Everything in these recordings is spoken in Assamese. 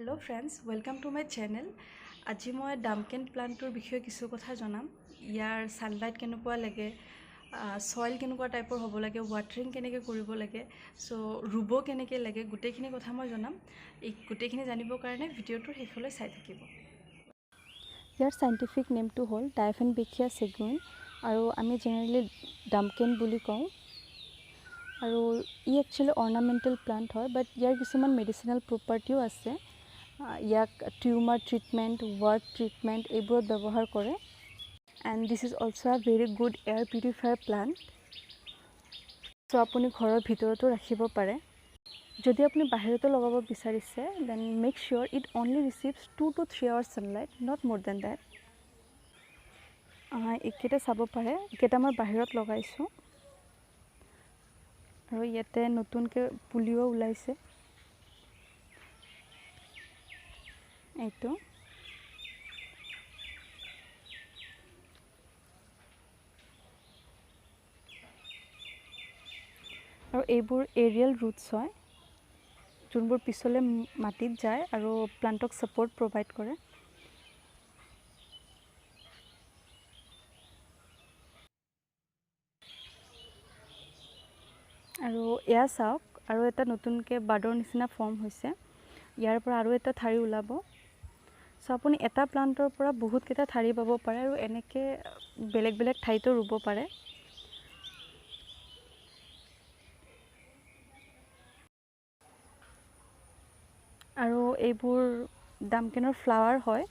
Hello friends welcome to my channel. आज मैं डामकेन प्लांटर विषय किछु कथा जनाम। यार सानलाइट केनेकुवा लागे, सॉइल केनेकुवा टाइपर होबो लागे, वाटारिंग केनेके करिबो लागे, सो रुबो केनेके लागे गुटेखिनि कथा मैं जनाम। এই गुटेखिनि जानिবৰ কাৰণে ভিডিঅ'টো শেষলৈ চাই থাকিব। ইয়াৰ সাইন্টিফিক নেমটো হ'ল ডাইফেনবেকিয়া চেগুইন আৰু আমি জেনেৰেলি ডামকেন বুলি কওঁ। আৰু ই একচুৱেলি অৰ্নামেণ্টেল প্লান্ট হয়, বাট ইয়াৰ কিছুমান মেডিচিনেল প্ৰপাৰ্টিও আছে। ইয়াক টিউমাৰ ট্ৰিটমেণ্ট, ৱাৰ্ড ট্ৰিটমেণ্ট এইবোৰত ব্যৱহাৰ কৰে। And this is also' a very good air purifier plant. So' আপুনি ঘৰৰ ভিতৰতো ৰাখিব পাৰে। যদি আপুনি বাহিৰতো লগাব বিচাৰিছে then make sure it only receives 2 to 3 hours sunlight, not more than that. এইকেইটা চাব পাৰে, এইকেইটা মই বাহিৰত লগাইছোঁ আৰু ইয়াতে নতুনকৈ পুলিও ওলাইছে। এইটো আৰু এইবোৰ এৰিয়েল ৰুটছ হয়, যোনবোৰ পিছলৈ মাটিত যায় আৰু প্লাণ্টক ছাপৰ্ট প্ৰভাইড কৰে। আৰু এয়া চাওক, আৰু এটা নতুনকৈ বাৰ্ডৰ নিচিনা ফৰ্ম হৈছে। ইয়াৰ পৰা আৰু এটা ঠাৰি ওলাব। চ' আপুনি এটা প্লাণ্টৰ পৰা বহুতকেইটা ঠাৰি পাব পাৰে আৰু এনেকৈ বেলেগ বেলেগ ঠাইতো ৰুব পাৰে। আৰু এইবোৰ ডামকেনৰ ফ্লাৱাৰ হয়,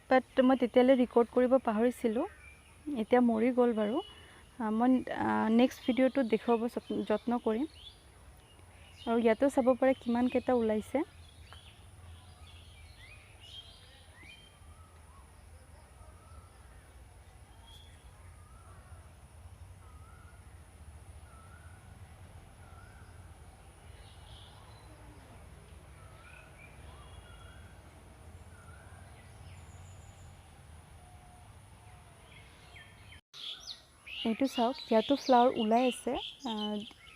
বাট মই তেতিয়ালৈ ৰেকৰ্ড কৰিব পাহৰিছিলোঁ, এতিয়া মৰি গ'ল বাৰু। মই নেক্সট ভিডিঅ'টোত দেখুৱাব যত্ন কৰিম। আৰু ইয়াতো চাব পাৰে কিমানকেইটা ওলাইছে। এইটো চাওক, ইয়াতো ফ্লাৱাৰ ওলাই আছে।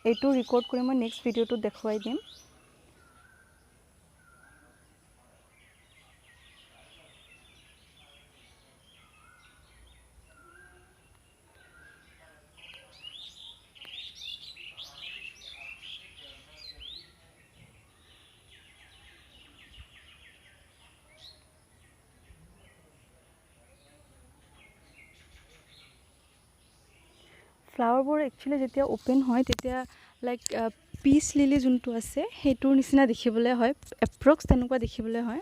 এইটো ৰেকৰ্ড কৰি মই নেক্সট ভিডিঅ'টোত দেখুৱাই দিম। ফ্লাৱাৰবোৰ একচুৱেলি যেতিয়া অ'পেন হয় তেতিয়া লাইক পিচ লিলি যোনটো আছে সেইটোৰ নিচিনা দেখিবলৈ হয়, এপ্ৰক্স তেনেকুৱা দেখিবলৈ হয়।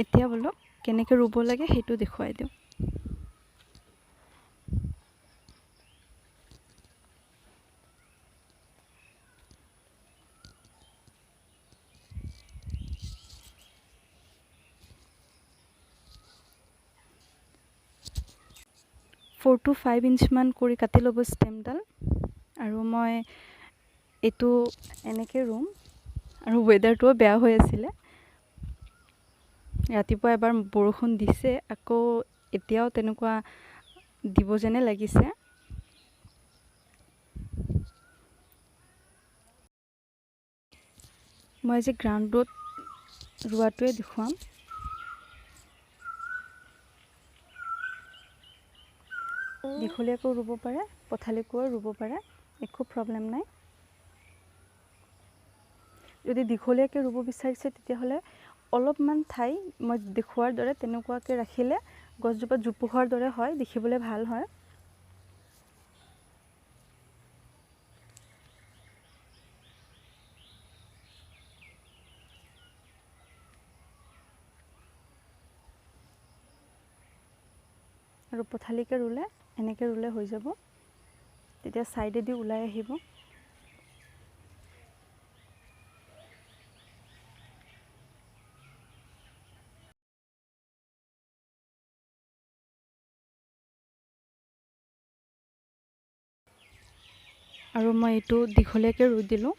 এতিয়া বোলক কেনেকৈ ৰুব লাগে সেইটো দেখুৱাই দিওঁ। ফ'ৰ টু 5 ইঞ্চমান কৰি কাটি ল'ব ষ্টেমডাল। আৰু মই এইটো এনেকৈ ৰুম। আৰু ৱেডাৰটোও বেয়া হৈ আছিলে, ৰাতিপুৱা এবাৰ বৰষুণ দিছে, আকৌ এতিয়াও তেনেকুৱা দিব যেনে লাগিছে। মই আজি গ্ৰাউণ্ডত ৰোৱাটোৱে দেখুৱাম। দীঘলীয়াকৈও ৰুব পাৰে, পথালিকৈও ৰুব পাৰে, একো প্ৰব্লেম নাই। যদি দীঘলীয়াকৈ ৰুব বিচাৰিছে তেতিয়াহ'লে অলপমান ঠাই মই দেখুৱাৰ দৰে তেনেকুৱাকৈ ৰাখিলে গছজোপা জোপোহাৰ দৰে হয়, দেখিবলৈ ভাল হয়। আৰু পথালিকৈ ৰুলে এনেকৈ ৰুলে হৈ যাব, তেতিয়া ছাইডেদি ওলাই আহিব। আৰু মই এইটো দীঘলীয়াকৈ ৰুই দিলোঁ।